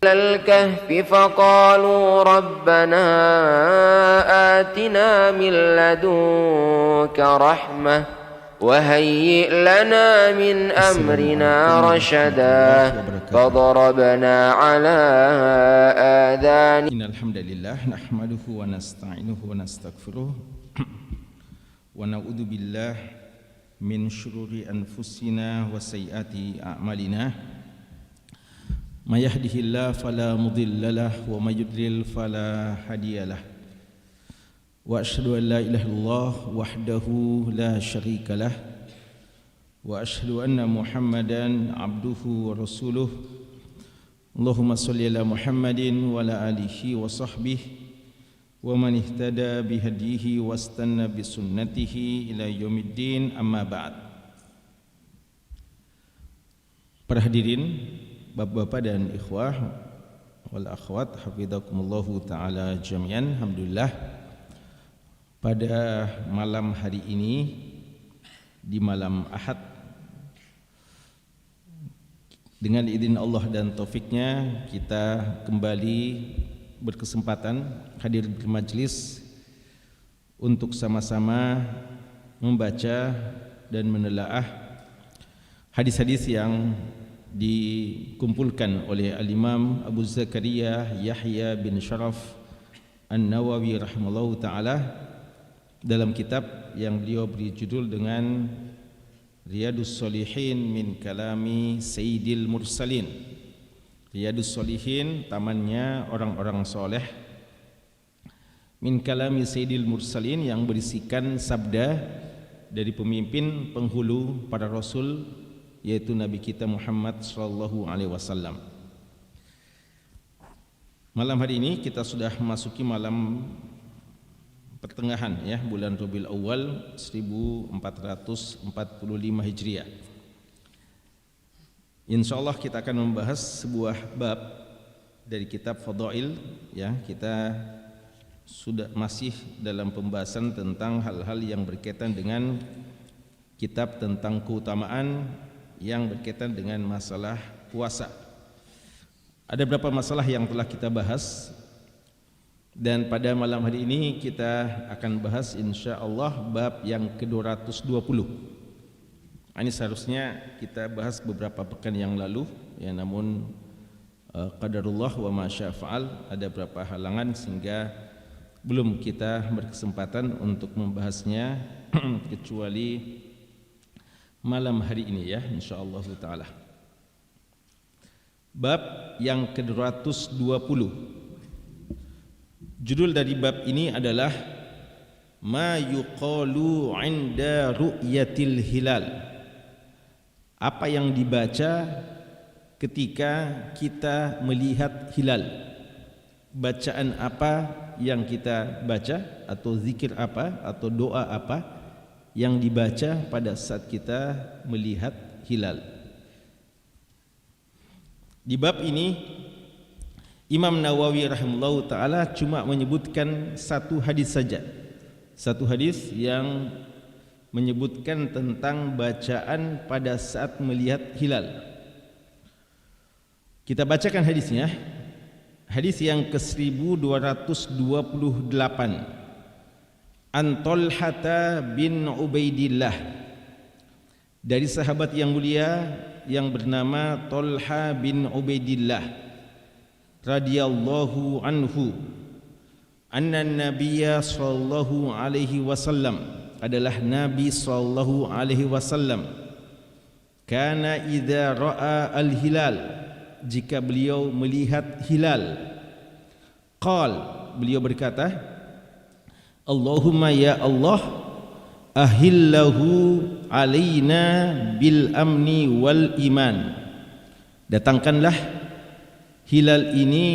الكهف فقالوا ربنا آتنا من لدنك رحمة وهيئ لنا من أمرنا رشدا فضربنا على آذان. إن الحمد لله نحمده ونستعينه ونستغفره ونعوذ بالله من شرور أنفسنا وسيئات أعمالنا. ما يهده الله فلا مضل له وما يضلل فلا هادي له وأشهد أن لا إله إلا الله وحده لا شريك له وأشهد أن محمدا عبده ورسوله. اللهم صل على محمد وعلى آله وصحبه ومن اهتدى بهديه واستنى بسنته إلى يوم الدين. أما بعد. Para hadirin, Bapak-bapak dan ikhwah wal akhwat, hafizakumullahu ta'ala jami'an. Alhamdulillah, pada malam hari ini, di malam Ahad, dengan izin Allah dan taufiknya, kita kembali berkesempatan hadir di majelis untuk sama-sama membaca dan menelaah hadis-hadis yang dikumpulkan oleh Al-Imam Abu Zakaria Yahya bin Sharaf An-Nawawi rahimahullahu ta'ala dalam kitab yang beliau beri judul dengan Riyadus Shalihin min kalami Sayyidil Mursalin. Riyadus Shalihin, tamannya orang-orang soleh, min kalami Sayyidil Mursalin, yang berisikan sabda dari pemimpin penghulu para rasul, yaitu Nabi kita Muhammad sallallahu alaihi wasallam. Malam hari ini kita sudah memasuki malam pertengahan ya, bulan Rabiul Awal 1445 Hijriah. Insyaallah kita akan membahas sebuah bab dari kitab Fadail ya. Kita sudah masih dalam pembahasan tentang hal-hal yang berkaitan dengan kitab tentang keutamaan yang berkaitan dengan masalah puasa. Ada beberapa masalah yang telah kita bahas, dan pada malam hari ini kita akan bahas insyaallah bab yang ke-220. Ini seharusnya kita bahas beberapa pekan yang lalu ya, namun qadarullah wa ma syaa fa'al, ada beberapa halangan sehingga belum kita berkesempatan untuk membahasnya kecuali malam hari ini ya, insyaallah taala. Bab yang ke-220. Judul dari bab ini adalah Ma yuqalu 'inda ru'yatil hilal. Apa yang dibaca ketika kita melihat hilal. Bacaan apa yang kita baca, atau zikir apa, atau doa apa yang dibaca pada saat kita melihat hilal. Di bab ini Imam Nawawi rahimahullahu ta'ala cuma menyebutkan satu hadis saja, satu hadis yang menyebutkan tentang bacaan pada saat melihat hilal. Kita bacakan hadisnya. Hadis yang ke-1228, An Talhata bin Ubaidillah, dari sahabat yang mulia yang bernama Talha bin Ubaidillah radhiyallahu anhu, anna nabiyya sallallahu alaihi wasallam, adalah Nabi sallallahu alaihi wasallam, kana idza ra'a al-hilal, jika beliau melihat hilal, qal, beliau berkata, Allahumma ya Allah, ahillahu alaina bil amni wal iman. Datangkanlah hilal ini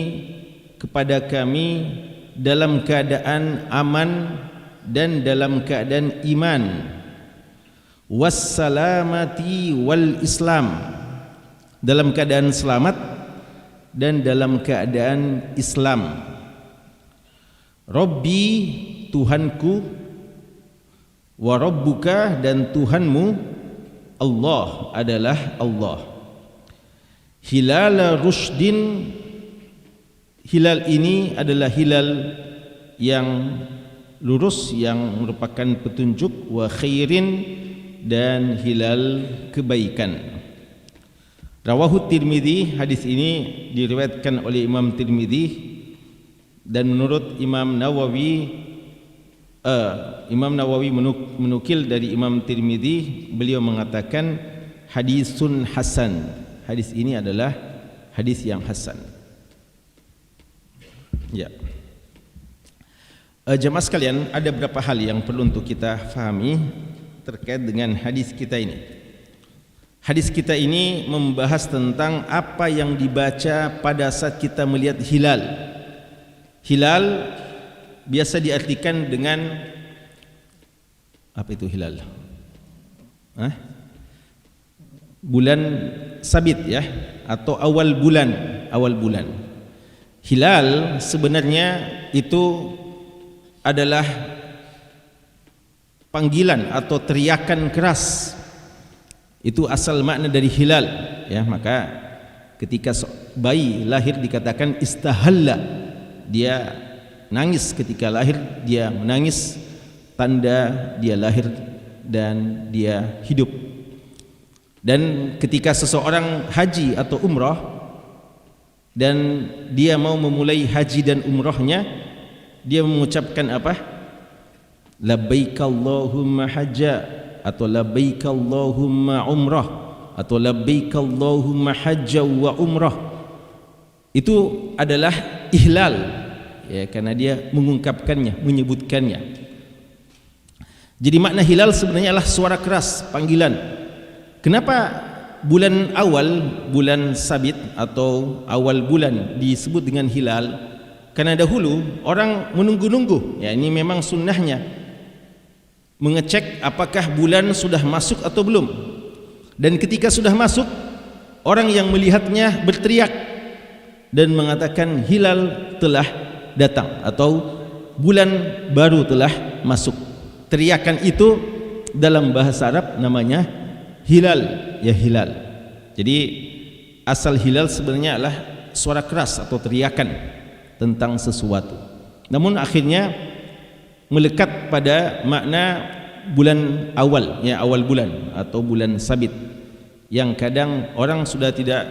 kepada kami dalam keadaan aman dan dalam keadaan iman. Wassalamati wal Islam, dalam keadaan selamat dan dalam keadaan Islam. Rabbi, Tuhanku, wa rabbuka, dan Tuhanmu, Allah adalah Allah. Hilal rushdin hilal ini adalah hilal yang lurus, yang merupakan petunjuk, wa khairin, dan hilal kebaikan. Rawahu Tirmidzi, hadis ini diriwayatkan oleh Imam Tirmidzi, dan menurut Imam Nawawi menukil dari Imam Tirmidzi, beliau mengatakan hadisun hasan. Hadis ini adalah hadis yang hasan. Ya. Jemaah sekalian, ada beberapa hal yang perlu untuk kita fahami terkait dengan hadis kita ini. Hadis kita ini membahas tentang apa yang dibaca pada saat kita melihat hilal. Hilal biasa diartikan dengan apa itu hilal? Bulan sabit ya, atau awal bulan. Hilal sebenarnya itu adalah panggilan atau teriakan keras. Itu asal makna dari hilal ya. Maka ketika bayi lahir dikatakan istahalla, dia nangis ketika lahir, dia menangis tanda dia lahir dan dia hidup. Dan ketika seseorang haji atau umrah dan dia mau memulai haji dan umrahnya, dia mengucapkan apa? Labbaik Allahumma hajja, atau labbaik Allahumma umrah, atau labbaik Allahumma hajja wa umrah. Itu adalah ihlal ya, karena dia mengungkapkannya, menyebutkannya. Jadi makna hilal sebenarnya adalah suara keras, panggilan. Kenapa bulan awal, bulan sabit atau awal bulan disebut dengan hilal? Karena dahulu orang menunggu-nunggu, ya ini memang sunnahnya, mengecek apakah bulan sudah masuk atau belum. Dan ketika sudah masuk, orang yang melihatnya berteriak dan mengatakan hilal telah datang atau bulan baru telah masuk. Teriakan itu dalam bahasa Arab namanya hilal, ya hilal. Jadi asal hilal sebenarnya adalah suara keras atau teriakan tentang sesuatu. Namun akhirnya melekat pada makna bulan awal, ya awal bulan atau bulan sabit, yang kadang orang sudah tidak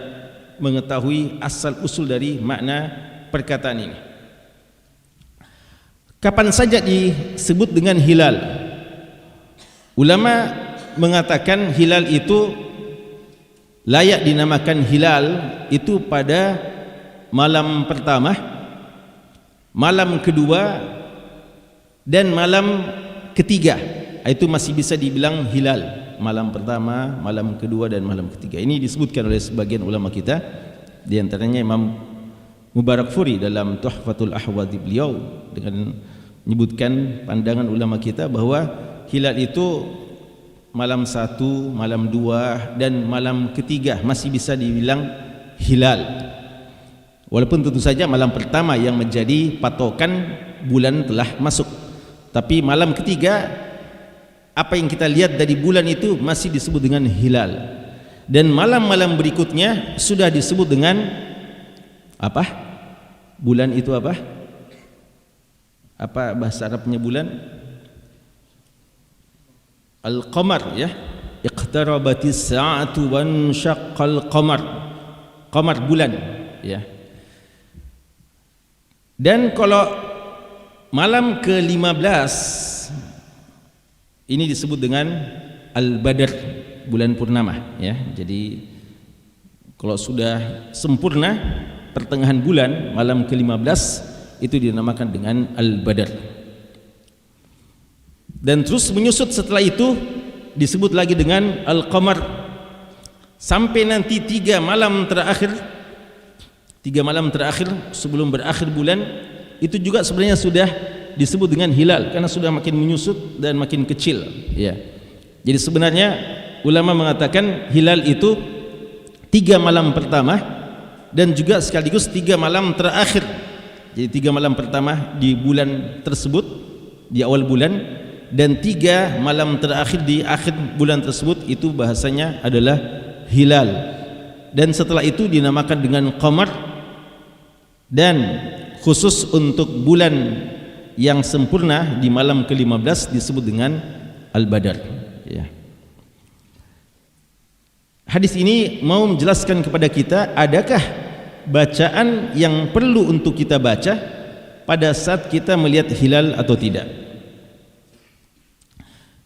mengetahui asal usul dari makna perkataan ini. Kapan saja disebut dengan hilal? Ulama mengatakan hilal itu layak dinamakan hilal itu pada malam pertama, malam kedua, dan malam ketiga. Itu masih bisa dibilang hilal. Malam pertama, malam kedua, dan malam ketiga. Ini disebutkan oleh sebagian ulama kita, di antaranya Imam Mubarakfuri dalam Tuhfatul Ahwadhi beliau dengan menyebutkan pandangan ulama kita bahwa hilal itu malam 1, malam 2, dan malam ketiga masih bisa dibilang hilal. Walaupun tentu saja malam pertama yang menjadi patokan bulan telah masuk, tapi malam ketiga apa yang kita lihat dari bulan itu masih disebut dengan hilal. Dan malam-malam berikutnya sudah disebut dengan apa? Bulan itu apa? Apa bahasa Arabnya bulan? Al-qamar ya. Iqtarabatis sa'atu wan syaqqal qamar. Qamar bulan ya. Dan kalau malam ke-15 ini disebut dengan Al-Badr, bulan purnama ya. Jadi kalau sudah sempurna pertengahan bulan, malam ke-15 itu dinamakan dengan Al-Badr. Dan terus menyusut setelah itu disebut lagi dengan Al-Qamar, sampai nanti 3 malam terakhir sebelum berakhir bulan itu juga sebenarnya sudah disebut dengan hilal karena sudah makin menyusut dan makin kecil ya. Jadi sebenarnya ulama mengatakan hilal itu 3 malam pertama dan juga sekaligus 3 malam terakhir. Jadi 3 malam pertama di bulan tersebut, di awal bulan, dan 3 malam terakhir di akhir bulan tersebut, itu bahasanya adalah hilal. Dan setelah itu dinamakan dengan qamar, Dan khusus untuk bulan yang sempurna di malam ke-15 disebut dengan Al-Badar, ya. Hadis ini mau menjelaskan kepada kita, adakah bacaan yang perlu untuk kita baca pada saat kita melihat hilal atau tidak.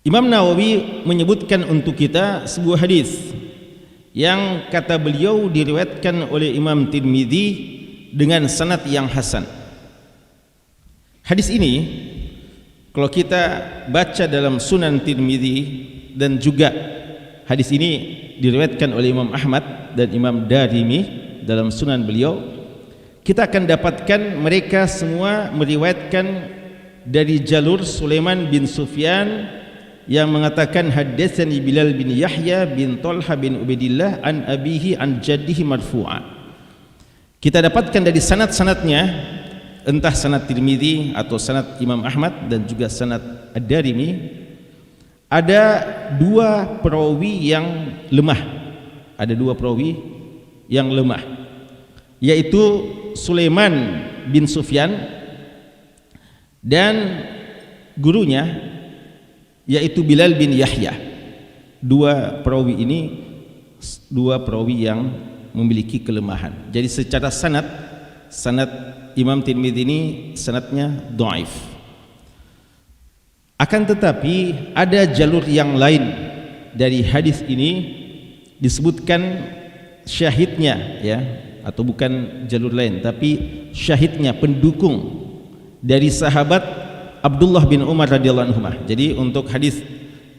Imam Nawawi menyebutkan untuk kita sebuah hadis yang kata beliau diriwayatkan oleh Imam Tirmidzi dengan sanad yang hasan. Hadis ini kalau kita baca dalam Sunan Tirmidzi, dan juga hadis ini diriwayatkan oleh Imam Ahmad dan Imam Darimi dalam Sunan beliau, kita akan dapatkan mereka semua meriwayatkan dari jalur Sulaiman bin Sufyan yang mengatakan haddatsani Bilal bin Yahya bin Talha bin Ubaidillah an abihi an jaddihi marfu'a. Kita dapatkan dari sanad-sanadnya, entah sanad Tirmidzi atau sanad Imam Ahmad dan juga sanad Ad-Darimi, ada dua perawi yang lemah. Ada dua perawi yang lemah, yaitu Sulaiman bin Sufyan dan gurunya yaitu Bilal bin Yahya. Dua perawi ini dua perawi yang memiliki kelemahan. Jadi secara sanad Imam Tirmidzi ini sanadnya dhaif. Akan tetapi ada jalur yang lain dari hadis ini disebutkan syahidnya, ya, atau bukan jalur lain tapi syahidnya, pendukung dari sahabat Abdullah bin Umar radhiyallahu anhu. Jadi untuk hadis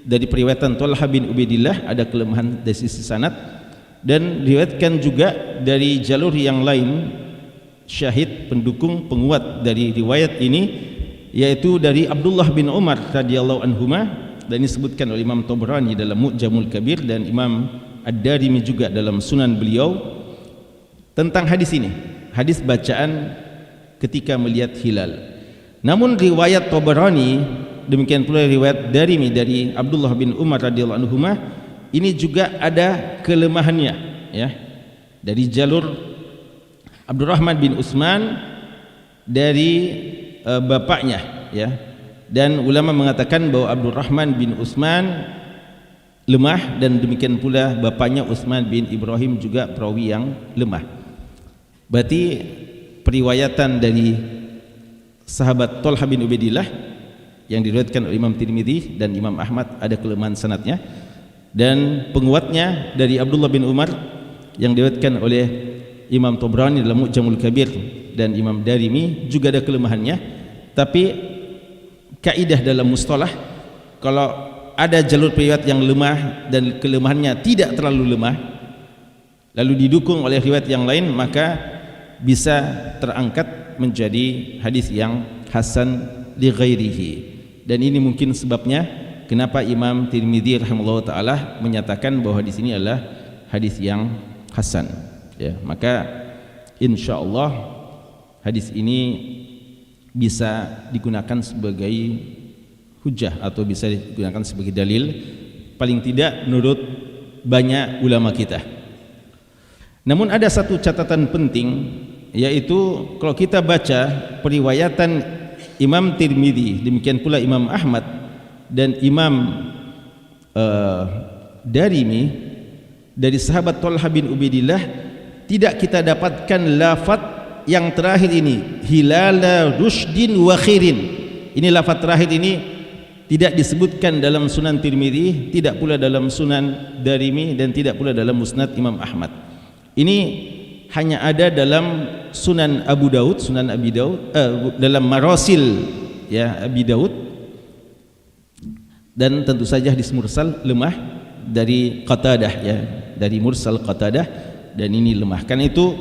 dari periwayatan Talha bin Ubaidillah ada kelemahan dari sisi sanad, dan diriwayatkan juga dari jalur yang lain syahid, pendukung, penguat dari riwayat ini, yaitu dari Abdullah bin Umar radhiyallahu anhuma, dan ini disebutkan oleh Imam Tabrani dalam Mu'jamul Kabir dan Imam Ad-Darimi juga dalam Sunan beliau tentang hadis ini, hadis bacaan ketika melihat hilal. Namun riwayat Tabrani, demikian pula riwayat Darimi dari Abdullah bin Umar radhiyallahu anhuma, ini juga ada kelemahannya, ya. Dari jalur Abdurrahman bin Utsman dari bapaknya, ya. Dan ulama mengatakan bahwa Abdurrahman bin Utsman lemah, dan demikian pula bapaknya Utsman bin Ibrahim juga perawi yang lemah. Berarti periwayatan dari sahabat Talha bin Ubaidillah yang diriwayatkan oleh Imam Tirmidzi dan Imam Ahmad ada kelemahan sanadnya, dan penguatnya dari Abdullah bin Umar yang diriwayatkan oleh Imam Tabrani dalam Mu'jamul Kabir dan Imam Darimi juga ada kelemahannya. Tapi kaidah dalam mustalah, kalau ada jalur riwayat yang lemah dan kelemahannya tidak terlalu lemah lalu didukung oleh riwayat yang lain, maka bisa terangkat menjadi hadis yang hasan li ghairihi. Dan ini mungkin sebabnya kenapa Imam Tirmidzi rahimahullah taala menyatakan bahwa hadis ini adalah hadis yang hasan, ya. Maka insyaallah hadis ini bisa digunakan sebagai hujah atau bisa digunakan sebagai dalil, paling tidak menurut banyak ulama kita. Namun ada satu catatan penting, yaitu kalau kita baca periwayatan Imam Tirmidzi, demikian pula Imam Ahmad dan Imam Darimi dari sahabat Talha bin Ubaidillah, tidak kita dapatkan lafaz yang terakhir ini, hilala rushdin wa khairin. Ini lafaz terakhir ini tidak disebutkan dalam Sunan Tirmidzi, tidak pula dalam Sunan Darimi, dan tidak pula dalam Musnad Imam Ahmad. Ini hanya ada dalam Sunan Abu Daud, Sunan Abi Daud, dalam Marasil, ya, Abi Daud, dan tentu saja hadis mursal lemah dari Qatadah, ya, dari mursal Qatadah, dan ini lemah. Karena itu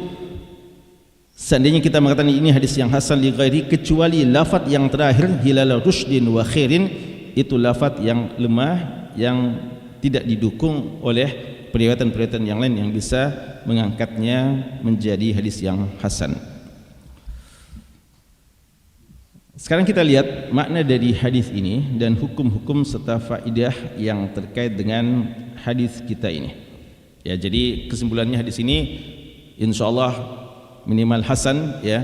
seandainya kita mengatakan ini hadis yang hasan li ghairi, kecuali lafaz yang terakhir hilal rushdin wa khairin, itu lafaz yang lemah yang tidak didukung oleh periwayatan-periwayatan yang lain yang bisa mengangkatnya menjadi hadis yang hasan. Sekarang kita lihat makna dari hadis ini dan hukum-hukum serta faidah yang terkait dengan hadis kita ini. Ya, jadi kesimpulannya hadis ini insyaallah minimal hasan ya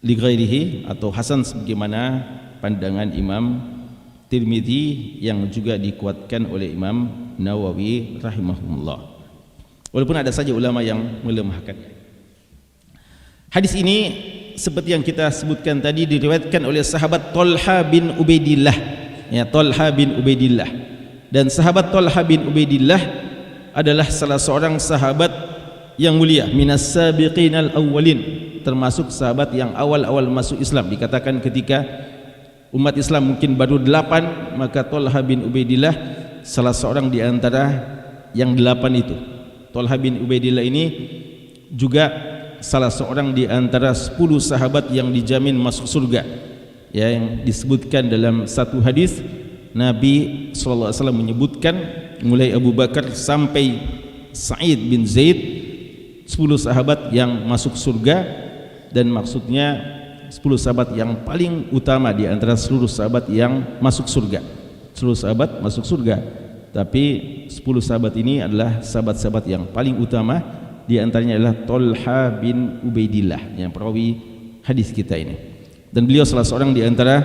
li ghairihi, atau hasan sebagaimana pandangan Imam Tirmidzi yang juga dikuatkan oleh Imam Nawawi rahimahullah. Walaupun ada saja ulama yang melemahkannya. Hadis ini seperti yang kita sebutkan tadi diriwayatkan oleh sahabat Talha bin Ubaidillah, ya, Talha bin Ubaidillah. Dan sahabat Talha bin Ubaidillah adalah salah seorang sahabat yang mulia, minas sabiqinal awwalin, termasuk sahabat yang awal-awal masuk Islam. Dikatakan ketika umat Islam mungkin baru 8, maka Talha bin Ubaidillah salah seorang di antara yang 8 itu. Talha bin Ubaidillah ini juga salah seorang di antara 10 sahabat yang dijamin masuk surga, ya, yang disebutkan dalam satu hadis Nabi SAW menyebutkan mulai Abu Bakar sampai Sa'id bin Zaid 10 sahabat yang masuk surga, dan maksudnya 10 sahabat yang paling utama di antara seluruh sahabat yang masuk surga. Seluruh sahabat masuk surga, tapi 10 sahabat ini adalah sahabat-sahabat yang paling utama. Di antaranya adalah Talha bin Ubaidillah yang perawi hadis kita ini. Dan beliau salah seorang di antara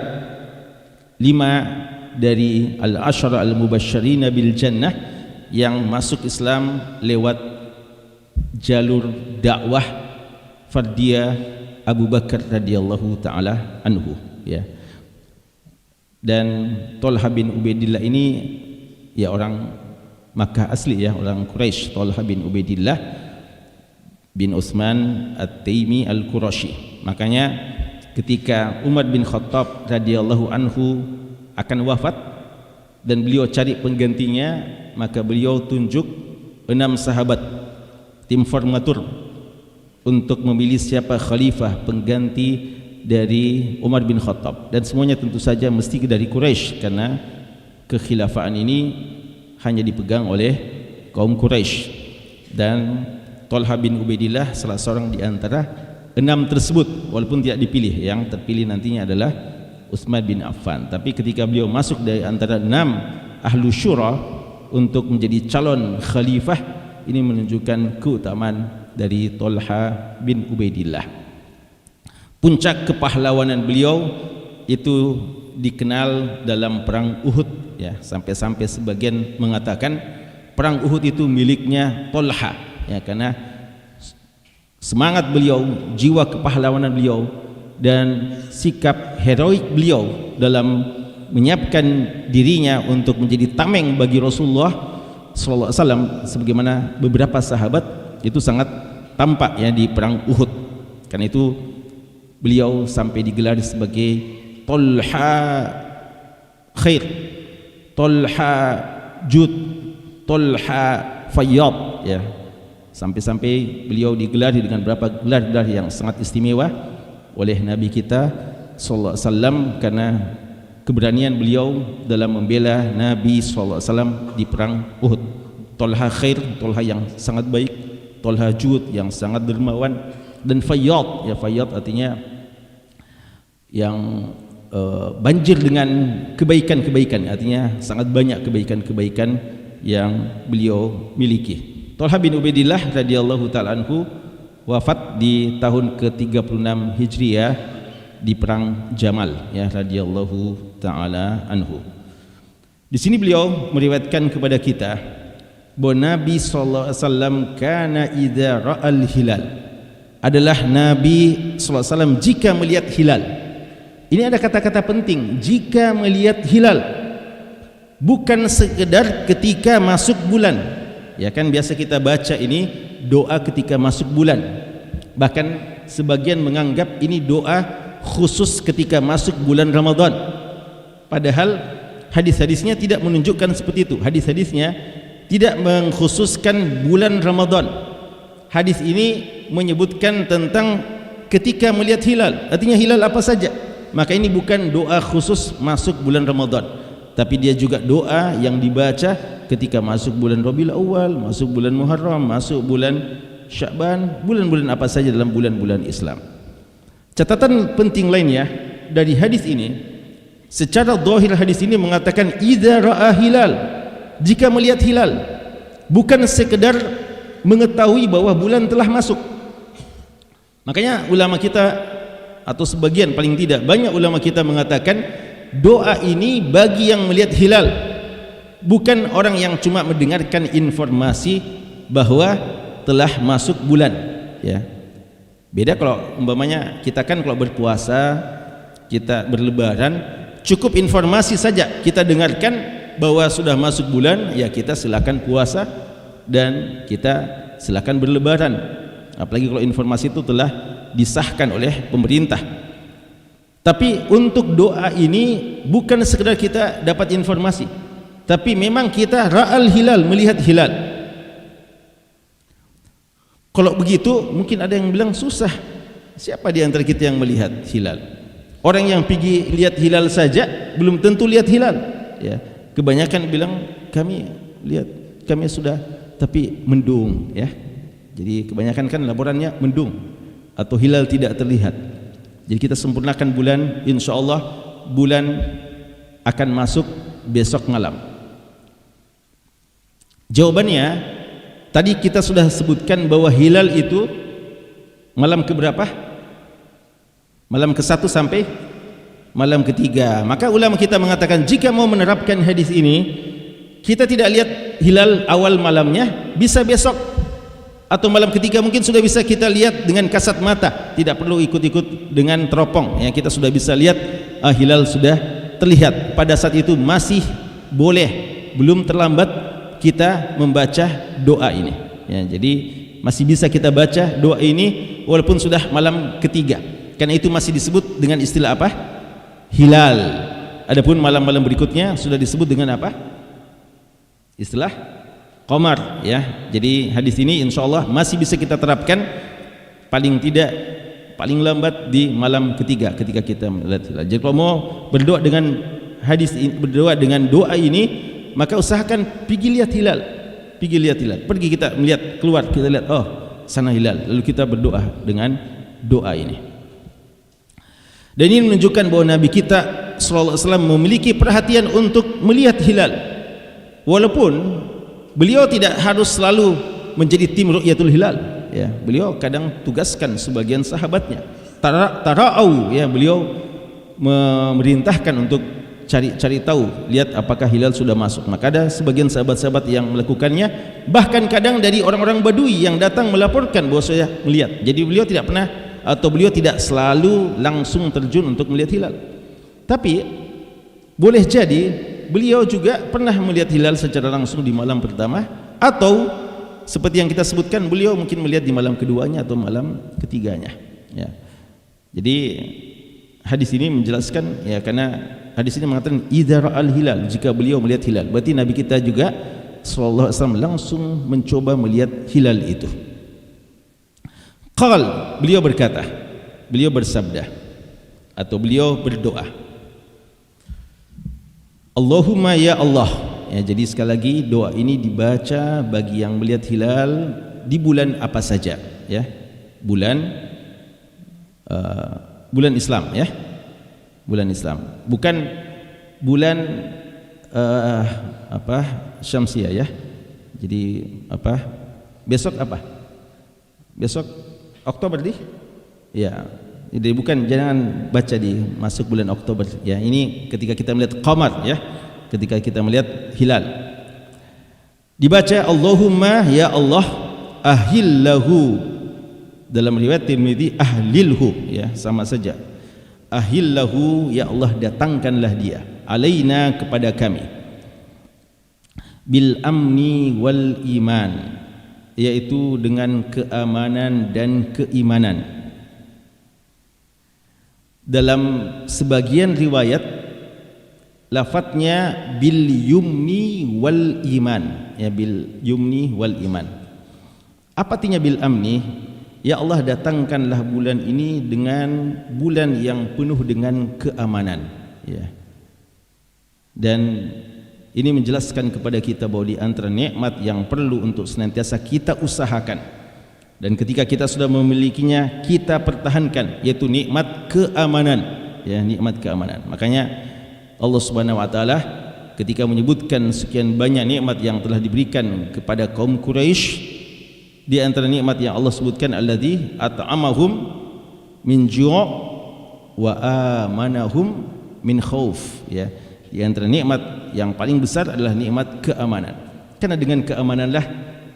5 dari al-asyara al-mubasysyirina bil jannah yang masuk Islam lewat jalur dakwah fardiyah Abu Bakar radhiyallahu taala anhu, ya. Dan Talha bin Ubaidillah ini ya orang Makkah asli, ya, orang Quraisy. Talha bin Ubaidillah bin Utsman At-Taimi Al-Qurashi. Makanya ketika Umar bin Khattab radhiyallahu anhu akan wafat dan beliau cari penggantinya, maka beliau tunjuk 6 sahabat tim formatur untuk memilih siapa khalifah pengganti dari Umar bin Khattab, dan semuanya tentu saja mesti dari Quraisy karena kekhilafaan ini hanya dipegang oleh kaum Quraisy. Dan Talha bin Ubaidillah salah seorang di antara 6 tersebut, walaupun tidak dipilih. Yang terpilih nantinya adalah Utsman bin Affan. Tapi ketika beliau masuk dari antara 6 ahlu syura untuk menjadi calon khalifah, ini menunjukkan keutamaan dari Talha bin Ubaidillah. Puncak kepahlawanan beliau itu dikenal dalam perang Uhud, ya, sampai-sampai sebagian mengatakan perang Uhud itu miliknya Talha, ya, karena semangat beliau, jiwa kepahlawanan beliau dan sikap heroik beliau dalam menyiapkan dirinya untuk menjadi tameng bagi Rasulullah sallallahu alaihi wasallam, sebagaimana beberapa sahabat itu sangat tampak, ya, di perang Uhud. Karena itu beliau sampai digelar sebagai Talha Khair, Talha Jud, Talha Fayyad, ya. Sampai-sampai beliau digelar dengan beberapa gelar-gelar yang sangat istimewa oleh Nabi kita sallallahu alaihi wasallam karena keberanian beliau dalam membela Nabi sallallahu alaihi wasallam di perang Uhud. Talha Khair, Talha yang sangat baik, Talha Jud yang sangat dermawan, dan Fayyad, ya, Fayyad artinya yang banjir dengan kebaikan-kebaikan, artinya sangat banyak kebaikan-kebaikan yang beliau miliki. Talha bin Ubaidillah radhiyallahu taala anhu wafat di tahun ke-36 Hijriah di perang Jamal, ya, radhiyallahu taala anhu. Di sini beliau meriwayatkan kepada kita bahwa Nabi sallallahu alaihi wasallam kana idza ra'al hilal, adalah Nabi sallallahu alaihi wasallam jika melihat hilal. Ini ada kata-kata penting, jika melihat hilal, bukan sekedar ketika masuk bulan. Ya kan, biasa kita baca ini doa ketika masuk bulan. Bahkan sebagian menganggap ini doa khusus ketika masuk bulan Ramadan. Padahal hadis-hadisnya tidak menunjukkan seperti itu. Hadis-hadisnya tidak mengkhususkan bulan Ramadan. Hadis ini menyebutkan tentang ketika melihat hilal. Artinya hilal apa saja. Maka ini bukan doa khusus masuk bulan Ramadan, tapi dia juga doa yang dibaca ketika masuk bulan Rabiul Awal, masuk bulan Muharram, masuk bulan Sya'ban, bulan-bulan apa saja dalam bulan-bulan Islam. Catatan penting lainnya dari hadis ini, secara zahir hadis ini mengatakan idza ra'a hilal, jika melihat hilal, bukan sekedar mengetahui bahwa bulan telah masuk. Makanya ulama kita, atau sebagian paling tidak banyak ulama kita mengatakan doa ini bagi yang melihat hilal, bukan orang yang cuma mendengarkan informasi bahwa telah masuk bulan, ya. Beda kalau umpamanya kita kan kalau berpuasa, kita berlebaran, cukup informasi saja kita dengarkan bahwa sudah masuk bulan, ya kita silakan puasa dan kita silakan berlebaran. Apalagi kalau informasi itu telah disahkan oleh pemerintah. Tapi untuk doa ini bukan sekedar kita dapat informasi, tapi memang kita ra'al hilal, melihat hilal. Kalau begitu mungkin ada yang bilang susah, siapa di antara kita yang melihat hilal? Orang yang pergi lihat hilal saja belum tentu lihat hilal, ya. Kebanyakan bilang kami lihat, kami sudah, tapi mendung, ya. Jadi kebanyakan kan laporannya mendung atau hilal tidak terlihat. Jadi kita sempurnakan bulan, insyaallah bulan akan masuk besok malam. Jawabannya tadi kita sudah sebutkan bahwa hilal itu malam keberapa? Malam ke-1 sampai malam ke-3. Maka ulama kita mengatakan jika mau menerapkan hadis ini, kita tidak lihat hilal awal malamnya, bisa besok atau malam ke-3 mungkin sudah bisa kita lihat dengan kasat mata, tidak perlu ikut-ikut dengan teropong, ya. Kita sudah bisa lihat hilal sudah terlihat. Pada saat itu masih boleh, belum terlambat kita membaca doa ini, ya. Jadi masih bisa kita baca doa ini walaupun sudah malam ke-3, karena itu masih disebut dengan istilah apa? Hilal. Adapun malam-malam berikutnya sudah disebut dengan apa? Istilah qamar, ya. Jadi hadis ini insyaallah masih bisa kita terapkan, paling tidak paling lambat di malam ke-3 ketika kita melihat hilal. Jadi kalau mau berdoa dengan hadis ini, berdoa dengan doa ini, maka usahakan pergi lihat hilal. Pergi lihat hilal. Pergi kita melihat, keluar kita lihat, oh sana hilal, lalu kita berdoa dengan doa ini. Dan ini menunjukkan bahwa Nabi kita sallallahu alaihi wasallam memiliki perhatian untuk melihat hilal. Walaupun beliau tidak harus selalu menjadi tim ru'yatul hilal, ya. Beliau kadang tugaskan sebagian sahabatnya. Tara'au, ya, beliau memerintahkan untuk cari tahu, lihat apakah hilal sudah masuk. Maka ada sebagian sahabat-sahabat yang melakukannya, bahkan kadang dari orang-orang Badui yang datang melaporkan bahwa saya melihat. Jadi beliau tidak pernah, atau beliau tidak selalu langsung terjun untuk melihat hilal. Tapi boleh jadi beliau juga pernah melihat hilal secara langsung di malam pertama, atau seperti yang kita sebutkan, beliau mungkin melihat di malam keduanya atau malam ketiganya, ya. Jadi hadis ini menjelaskan, ya, karena hadis ini mengatakan idza ra'al hilal, jika beliau melihat hilal, berarti Nabi kita juga sallallahu alaihi wasallam langsung mencoba melihat hilal itu. Qal, beliau berkata, beliau bersabda, atau beliau berdoa, Allahumma ya Allah, ya. Jadi sekali lagi doa ini dibaca bagi yang melihat hilal di bulan apa saja, ya. Bulan Islam, ya. Bulan Islam, bukan bulan Syamsiah, ya. Jadi apa? Besok apa? Besok Oktober di? Ya. Jadi bukan, jangan baca di masuk bulan Oktober, ya. Ini ketika kita melihat qamar, ya. Ketika kita melihat hilal, dibaca Allahumma ya Allah ahillahu, dalam riwayat Tirmidzi ahlilhu, ya, sama saja. Ahillahu, ya Allah datangkanlah dia, alaina, kepada kami, bil amni wal iman, yaitu dengan keamanan dan keimanan. Dalam sebagian riwayat lafadznya bil yumni wal iman, ya, bil yumni wal iman. Apa artinya bil amni? Ya Allah datangkanlah bulan ini dengan bulan yang penuh dengan keamanan, ya. Dan ini menjelaskan kepada kita bahwa di antara nikmat yang perlu untuk senantiasa kita usahakan, dan ketika kita sudah memilikinya kita pertahankan, yaitu nikmat keamanan, ya, nikmat keamanan. Makanya Allah Subhanahu wa taala ketika menyebutkan sekian banyak nikmat yang telah diberikan kepada kaum Quraisy, Di antara nikmat yang Allah sebutkan alladzi at'amahum min ju' wa amanahum min khauf, ya. Di antara nikmat yang paling besar adalah nikmat keamanan. Karena dengan keamananlah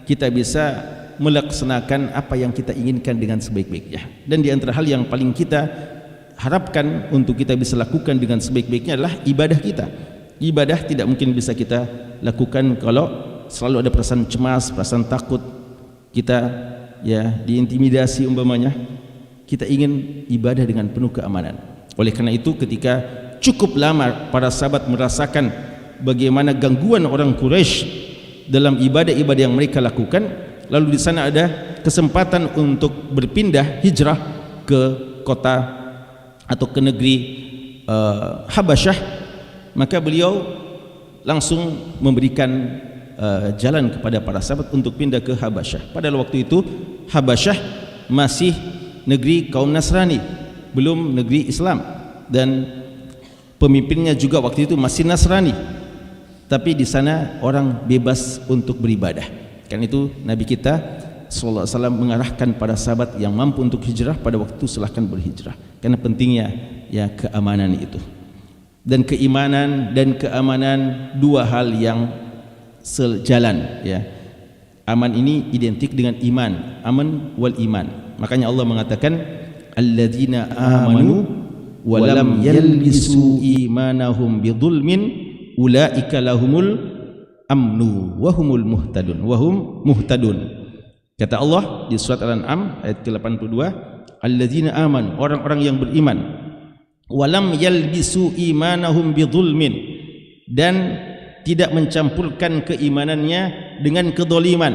kita bisa melaksanakan apa yang kita inginkan dengan sebaik-baiknya. Dan di antara hal yang paling kita harapkan untuk kita bisa lakukan dengan sebaik-baiknya adalah ibadah kita. Ibadah tidak mungkin bisa kita lakukan kalau selalu ada perasaan cemas, perasaan takut, kita ya diintimidasi umpamanya. Kita ingin ibadah dengan penuh keamanan. Oleh karena itu ketika cukup lama para sahabat merasakan bagaimana gangguan orang Quraisy dalam ibadah-ibadah yang mereka lakukan, lalu di sana ada kesempatan untuk berpindah hijrah ke kota atau ke negeri Habasyah, maka beliau langsung memberikan jalan kepada para sahabat untuk pindah ke Habasyah. Pada waktu itu Habasyah masih negeri kaum Nasrani, belum negeri Islam, dan pemimpinnya juga waktu itu masih Nasrani. Tapi di sana orang bebas untuk beribadah. Karena itu Nabi kita sallallahu alaihi wasallam mengarahkan para sahabat yang mampu untuk hijrah pada waktu itu silahkan berhijrah. Karena pentingnya ya keamanan itu. Dan keimanan dan keamanan dua hal yang sejalan, ya. Aman ini identik dengan iman, aman wal iman. Makanya Allah mengatakan alladzina amanu wa lam yalbisu imanahum bidzulmin ulaika lahumul amnu wa humul muhtadun wa hum muhtadun. Kata Allah di surat Al-An'am ayat ke-82, alladzina amanu, orang-orang yang beriman, wa lam yalbisu imanahum bidzulmin, dan tidak mencampurkan keimanannya dengan kedzaliman.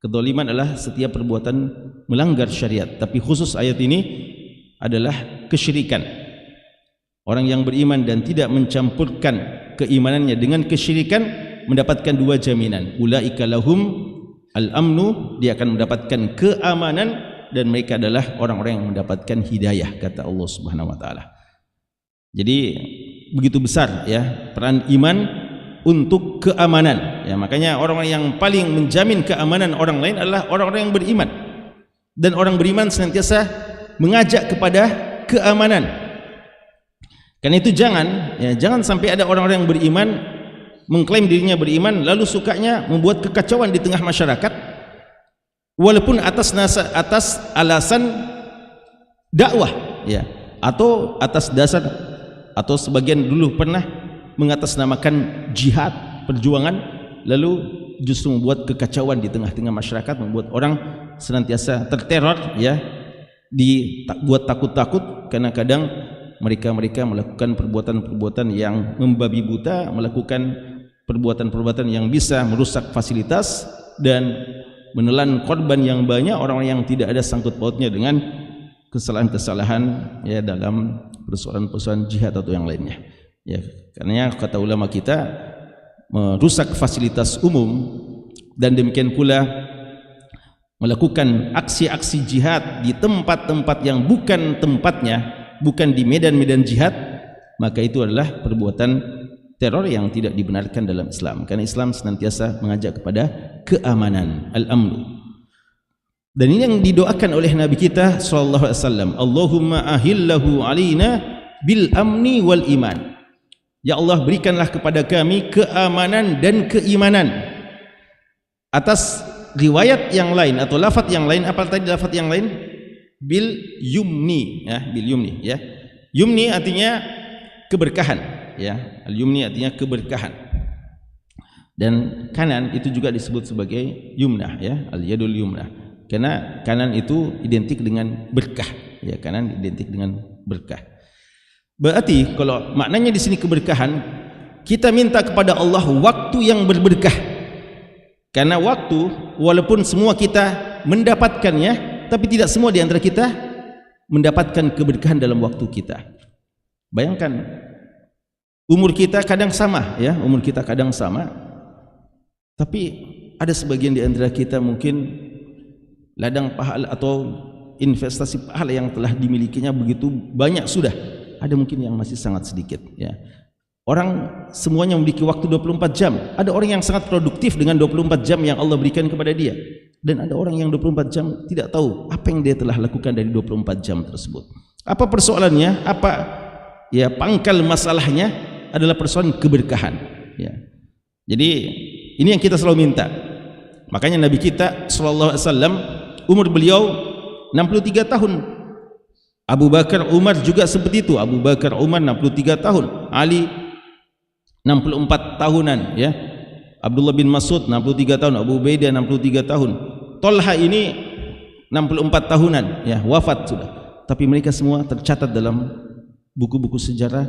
Kedzaliman adalah setiap perbuatan melanggar syariat, tapi khusus ayat ini adalah kesyirikan. Orang yang beriman dan tidak mencampurkan keimanannya dengan kesyirikan mendapatkan dua jaminan. Ulaika lahum al-amnu, dia akan mendapatkan keamanan, dan mereka adalah orang-orang yang mendapatkan hidayah, kata Allah Subhanahu wa taala. Jadi begitu besar ya peran iman untuk keamanan. Ya, makanya orang-orang yang paling menjamin keamanan orang lain adalah orang-orang yang beriman. Dan orang beriman senantiasa mengajak kepada keamanan. Karena itu jangan sampai ada orang-orang yang beriman mengklaim dirinya beriman lalu sukanya membuat kekacauan di tengah masyarakat, walaupun atas alasan dakwah, ya, atau atas dasar, atau sebagian dulu pernah mengatasnamakan jihad, perjuangan, lalu justru membuat kekacauan di tengah-tengah masyarakat, membuat orang senantiasa terteror, ya, dibuat takut-takut karena kadang mereka melakukan perbuatan-perbuatan yang membabi buta, melakukan perbuatan-perbuatan yang bisa merusak fasilitas dan menelan korban yang banyak, orang-orang yang tidak ada sangkut pautnya dengan kesalahan-kesalahan ya dalam persoalan-persoalan jihad atau yang lainnya. Ya, karena kata ulama kita merusak fasilitas umum dan demikian pula melakukan aksi-aksi jihad di tempat-tempat yang bukan tempatnya, bukan di medan-medan jihad, maka itu adalah perbuatan teror yang tidak dibenarkan dalam Islam. Karena Islam senantiasa mengajak kepada keamanan, al-amnu. Dan ini yang didoakan oleh Nabi kita sallallahu alaihi wasallam, Allahumma ahillahu alaina bil amni wal iman. Ya Allah, berikanlah kepada kami keamanan dan keimanan. Atas riwayat yang lain atau lafaz yang lain, apa tadi lafaz yang lain? Bil yumni, ya, bil yumni, ya. Yumni artinya keberkahan, ya. Al yumni artinya keberkahan. Dan kanan itu juga disebut sebagai yumnah, ya, al yadul yumnah. Karena kanan itu identik dengan berkah, ya, kanan identik dengan berkah. Berarti kalau maknanya di sini keberkahan, kita minta kepada Allah waktu yang berberkah. Karena waktu walaupun semua kita mendapatkannya, tapi tidak semua di antara kita mendapatkan keberkahan dalam waktu kita. Bayangkan umur kita kadang sama, ya, umur kita kadang sama, tapi ada sebagian di antara kita mungkin ladang pahala atau investasi pahala yang telah dimilikinya begitu banyak sudah, ada mungkin yang masih sangat sedikit, ya. Orang semuanya memiliki waktu 24 jam. Ada orang yang sangat produktif dengan 24 jam yang Allah berikan kepada dia. Dan ada orang yang 24 jam tidak tahu apa yang dia telah lakukan dari 24 jam tersebut. Apa persoalannya? Apa ya pangkal masalahnya? Adalah persoalan keberkahan. Ya. Jadi ini yang kita selalu minta. Makanya Nabi kita sallallahu alaihi wasallam umur beliau 63 tahun. Abu Bakar Umar juga seperti itu. Abu Bakar Umar 63 tahun. Ali 64 tahunan ya. Abdullah bin Mas'ud 63 tahun, Abu Ubaidah 63 tahun. Tolha ini 64 tahunan ya, wafat sudah. Tapi mereka semua tercatat dalam buku-buku sejarah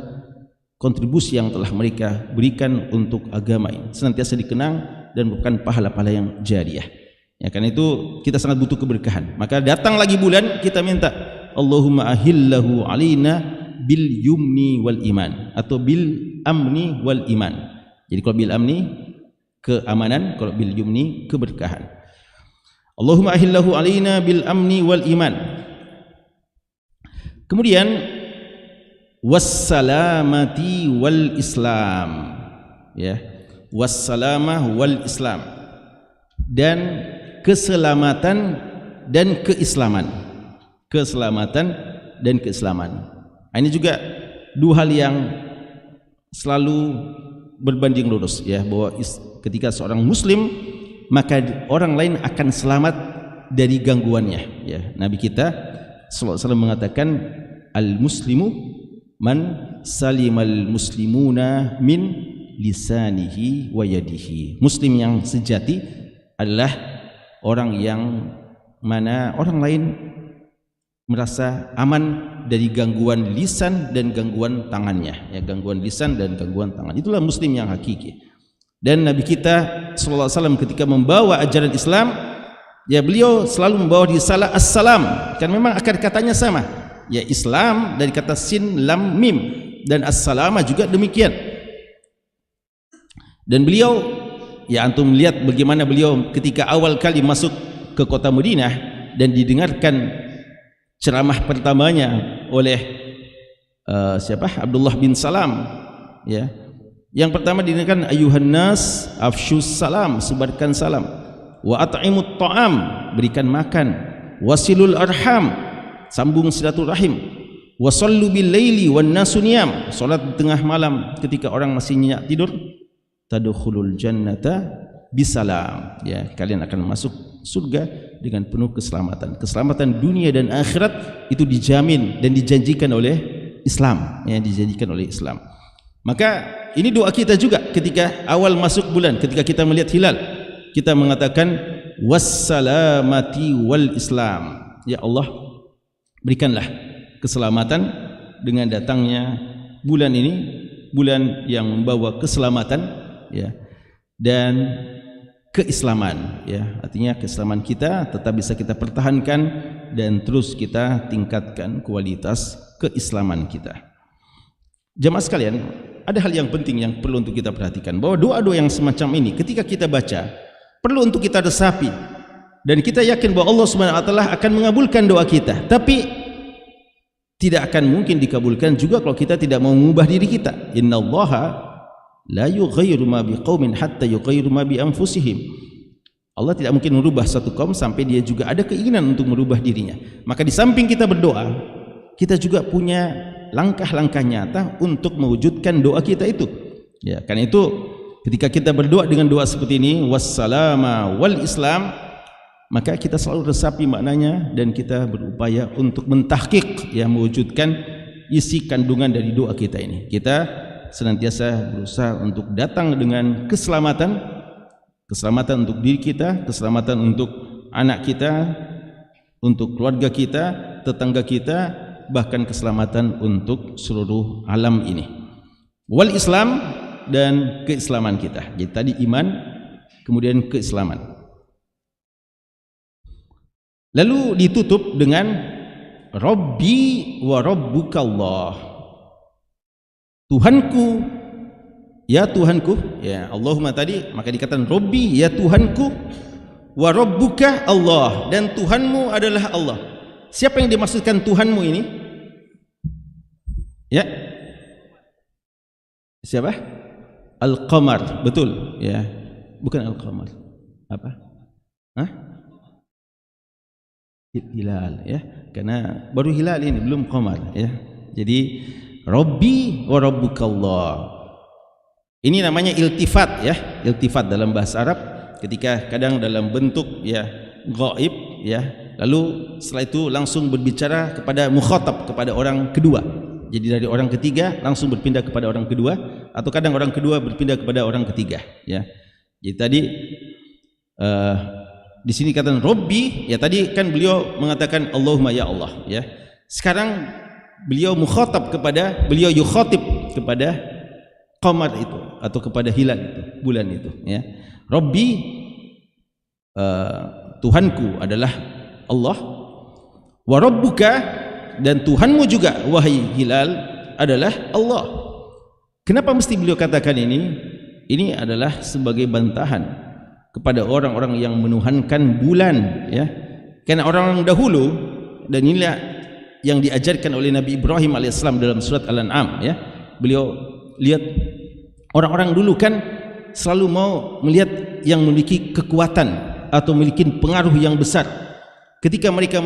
kontribusi yang telah mereka berikan untuk agama ini. Senantiasa dikenang dan bukan pahala-pahala yang jariah. Ya, karena itu kita sangat butuh keberkahan. Maka datang lagi bulan kita minta Allahumma ahillahu alaina bil yumni wal iman atau bil amni wal iman. Jadi kalau bil amni keamanan, kalau bil yumni keberkahan. Allahumma ahillahu alaina bil amni wal iman. Kemudian wassalamati wal islam, ya, wassalamah wal islam, dan keselamatan dan keislaman. Keselamatan dan keislaman. Ini juga dua hal yang selalu berbanding lurus ya, bahwa ketika seorang muslim maka orang lain akan selamat dari gangguannya ya. Nabi kita sallallahu alaihi wasallam mengatakan al-muslimu man salimal muslimuna min lisanihi wa yadihi. Muslim yang sejati adalah orang yang mana orang lain merasa aman dari gangguan lisan dan gangguan tangannya ya, gangguan lisan dan gangguan tangan. Itulah muslim yang hakiki. Dan Nabi kita sallallahu alaihi wasallam ketika membawa ajaran Islam ya, beliau selalu membawa risalah assalam, kan memang akar katanya sama ya, Islam dari kata sin lam mim, dan assalama juga demikian. Dan beliau ya, antum lihat bagaimana beliau ketika awal kali masuk ke kota Madinah dan didengarkan ceramah pertamanya oleh siapa? Abdullah bin Salam ya. Yang pertama didengarkan ayuhan nas afshus salam, sebarkan salam, wa at'imut ta'am, berikan makan, wasilul arham, sambung silaturahim, wa sallu bil laili wan nasu niyam, salat di tengah malam ketika orang masih nyenyak tidur, tadkhulul jannata bisalam ya, kalian akan masuk surga dengan penuh keselamatan. Keselamatan dunia dan akhirat itu dijamin dan dijanjikan oleh Islam ya, dijanjikan oleh Islam. Maka ini doa kita juga ketika awal masuk bulan, ketika kita melihat hilal, kita mengatakan wassalamati wal islam, ya Allah berikanlah keselamatan dengan datangnya bulan ini, bulan yang membawa keselamatan ya, dan keislaman ya, artinya keislaman kita tetap bisa kita pertahankan dan terus kita tingkatkan kualitas keislaman kita. Jemaah sekalian, ada hal yang penting yang perlu untuk kita perhatikan, bahwa doa-doa yang semacam ini ketika kita baca perlu untuk kita resapi, dan kita yakin bahwa Allah Subhanahu wa taala akan mengabulkan doa kita. Tapi tidak akan mungkin dikabulkan juga kalau kita tidak mau mengubah diri kita. Innallaha la yughayyiru ma biqaumin hatta yughayyiru ma bi anfusihim. Allah tidak mungkin merubah satu kaum sampai dia juga ada keinginan untuk merubah dirinya. Maka di samping kita berdoa, kita juga punya langkah-langkah nyata untuk mewujudkan doa kita itu. Ya, karena itu ketika kita berdoa dengan doa seperti ini, wassalama wal islam, maka kita selalu resapi maknanya dan kita berupaya untuk mentahqiq ya, mewujudkan isi kandungan dari doa kita ini. Kita senantiasa berusaha untuk datang dengan keselamatan, keselamatan untuk diri kita, keselamatan untuk anak kita, untuk keluarga kita, tetangga kita, bahkan keselamatan untuk seluruh alam ini. Wal Islam, dan keislaman kita. Jadi tadi iman, kemudian keislaman. Lalu ditutup dengan Rabbi wa Rabbukallah, Tuhanku, ya Tuhanku ya, Allahumma tadi, maka dikatakan Rabbi ya Tuhanku, wa Rabbuka Allah, dan Tuhanmu adalah Allah. Siapa yang dimaksudkan Tuhanmu ini? Ya, siapa? Al-Qamar, betul ya, bukan Al-Qamar. Apa? Hah? hilal ya, karena baru hilal ini belum qamar ya. Jadi Rabbi wa rabbukallah. Ini namanya iltifat ya, iltifat dalam bahasa Arab ketika kadang dalam bentuk ya ghaib ya, lalu setelah itu langsung berbicara kepada mukhatab, kepada orang kedua. Jadi dari orang ketiga langsung berpindah kepada orang kedua, atau kadang orang kedua berpindah kepada orang ketiga ya. Jadi tadi di sini kata Rabbi ya, tadi kan beliau mengatakan Allahumma ya Allah ya. Sekarang beliau mukhatab kepada, beliau yukhatib kepada qamar itu atau kepada hilal itu, bulan itu ya. Rabbi Tuhanku adalah Allah, wa rabbuka, dan Tuhanmu juga wahai hilal adalah Allah. Kenapa mesti beliau katakan ini? Ini adalah sebagai bantahan kepada orang-orang yang menuhankan bulan ya. Karena orang-orang dahulu, dan inilah yang diajarkan oleh Nabi Ibrahim alaihissalam dalam surat Al-An'am ya. Beliau lihat orang-orang dulu kan selalu mau melihat yang memiliki kekuatan atau memiliki pengaruh yang besar. Ketika mereka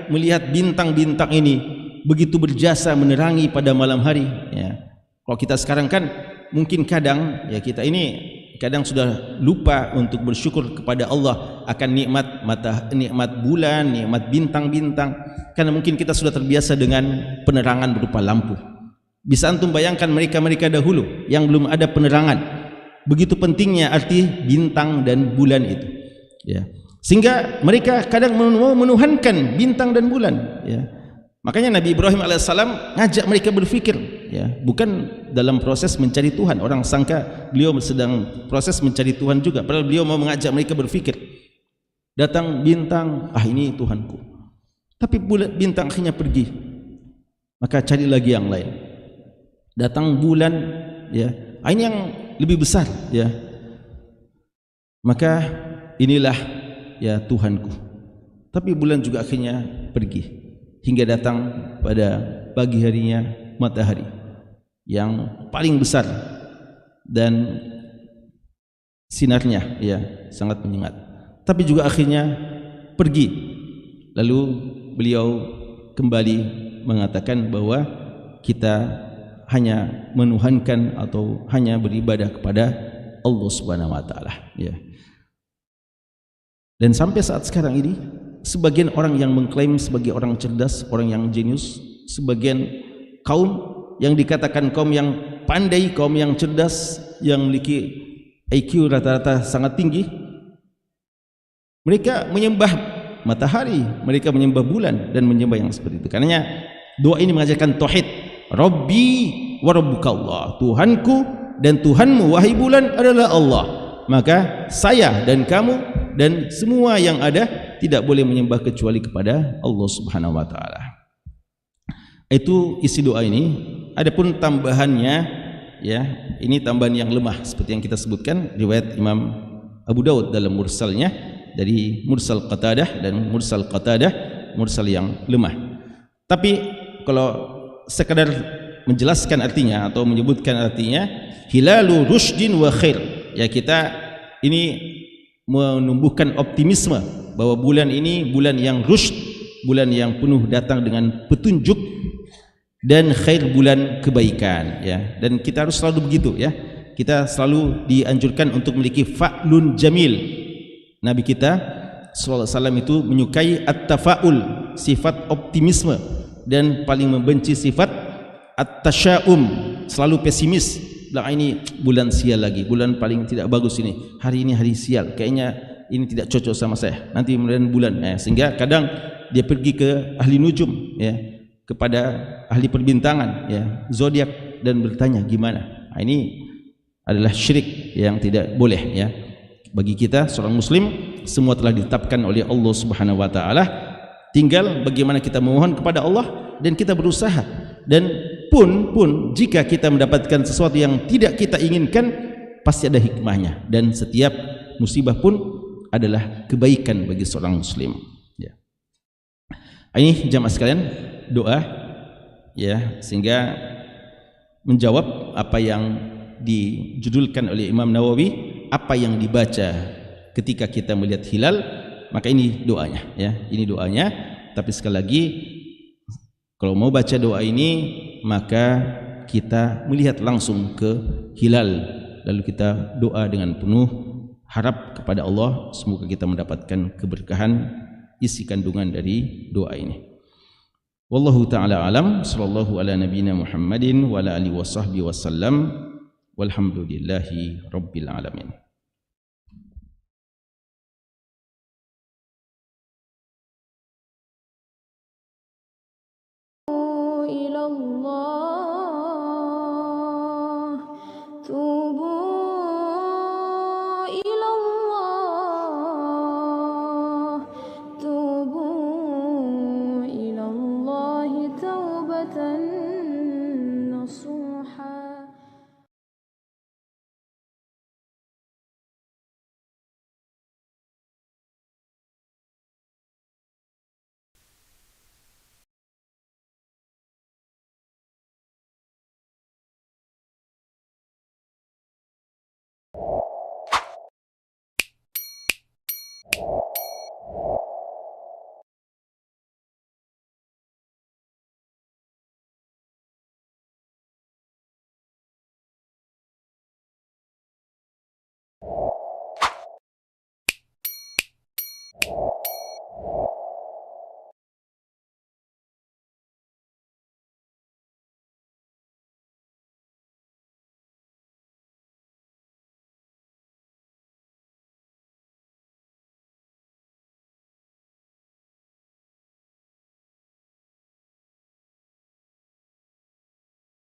melihat bintang-bintang ini begitu berjasa menerangi pada malam hari ya. Kalau kita sekarang kan mungkin kadang ya, kita ini kadang sudah lupa untuk bersyukur kepada Allah akan nikmat bulan, nikmat bintang-bintang, karena mungkin kita sudah terbiasa dengan penerangan berupa lampu. Bisa antum bayangkan mereka dahulu yang belum ada penerangan, begitu pentingnya arti bintang dan bulan itu ya. Sehingga mereka kadang mau menuhankan bintang dan bulan ya. Makanya Nabi Ibrahim alaihissalam ngajak mereka berfikir ya, bukan dalam proses mencari Tuhan. Orang sangka beliau sedang proses mencari Tuhan juga, padahal beliau mau mengajak mereka berfikir. Datang bintang, ini Tuhanku. Tapi bintang akhirnya pergi, maka cari lagi yang lain. Datang bulan ya, ini yang lebih besar ya, maka inilah ya Tuhanku. Tapi bulan juga akhirnya pergi, hingga datang pada pagi harinya matahari yang paling besar dan sinarnya ya sangat menyengat, tapi juga akhirnya pergi. Lalu beliau kembali mengatakan bahwa kita hanya menuhankan atau hanya beribadah kepada Allah Subhanahu wa taala ya. Dan sampai saat sekarang ini sebagian orang yang mengklaim sebagai orang cerdas, orang yang jenius, sebagian kaum yang dikatakan kaum yang pandai, kaum yang cerdas, yang memiliki IQ rata-rata sangat tinggi, mereka menyembah matahari, mereka menyembah bulan dan menyembah yang seperti itu. Karena doa ini mengajarkan tauhid, Rabbi wa rabbukallah, Tuhanku dan Tuhanmu wahai bulan adalah Allah. Maka saya dan kamu dan semua yang ada tidak boleh menyembah kecuali kepada Allah Subhanahu wa taala. Itu isi doa ini. Adapun tambahannya ya, ini tambahan yang lemah seperti yang kita sebutkan riwayat Imam Abu Daud dalam mursalnya, dari mursal Qatadah, dan mursal Qatadah mursal yang lemah. Tapi kalau sekadar menjelaskan artinya atau menyebutkan artinya, hilalu rusydin wa khair ya, kita ini menumbuhkan optimisme bahwa bulan ini bulan yang rusyd, bulan yang penuh datang dengan petunjuk, dan khair, bulan kebaikan ya. Dan kita harus selalu begitu ya, kita selalu dianjurkan untuk memiliki fa'lun jamil. Nabi kita sallallahu alaihi wasallam itu menyukai at-tafaul, sifat optimisme, dan paling membenci sifat at-tasyaum, selalu pesimis. Ini bulan sial lagi, bulan paling tidak bagus ini, hari ini hari sial, kayaknya ini tidak cocok sama saya, nanti kemudian bulan sehingga kadang dia pergi ke ahli nujum ya, kepada ahli perbintangan ya, zodiak, dan bertanya gimana. Ini adalah syirik yang tidak boleh ya. Bagi kita seorang muslim, semua telah ditetapkan oleh Allah Subhanahu wa taala, tinggal bagaimana kita memohon kepada Allah dan kita berusaha. Dan pun jika kita mendapatkan sesuatu yang tidak kita inginkan, pasti ada hikmahnya, dan setiap musibah pun adalah kebaikan bagi seorang muslim ya. Ini jamaah sekalian, doa ya, sehingga menjawab apa yang dijudulkan oleh Imam Nawawi, apa yang dibaca ketika kita melihat hilal, maka ini doanya ya, ini doanya. Tapi sekali lagi, kalau mau baca doa ini, maka kita melihat langsung ke hilal, lalu kita doa dengan penuh harap kepada Allah, semoga kita mendapatkan keberkahan isi kandungan dari doa ini. Wallahu ta'ala alam, sallallahu ala nabiyina Muhammadin wa ala alihi wasahbihi wasallam, walhamdulillahi rabbil alamin. إلى الله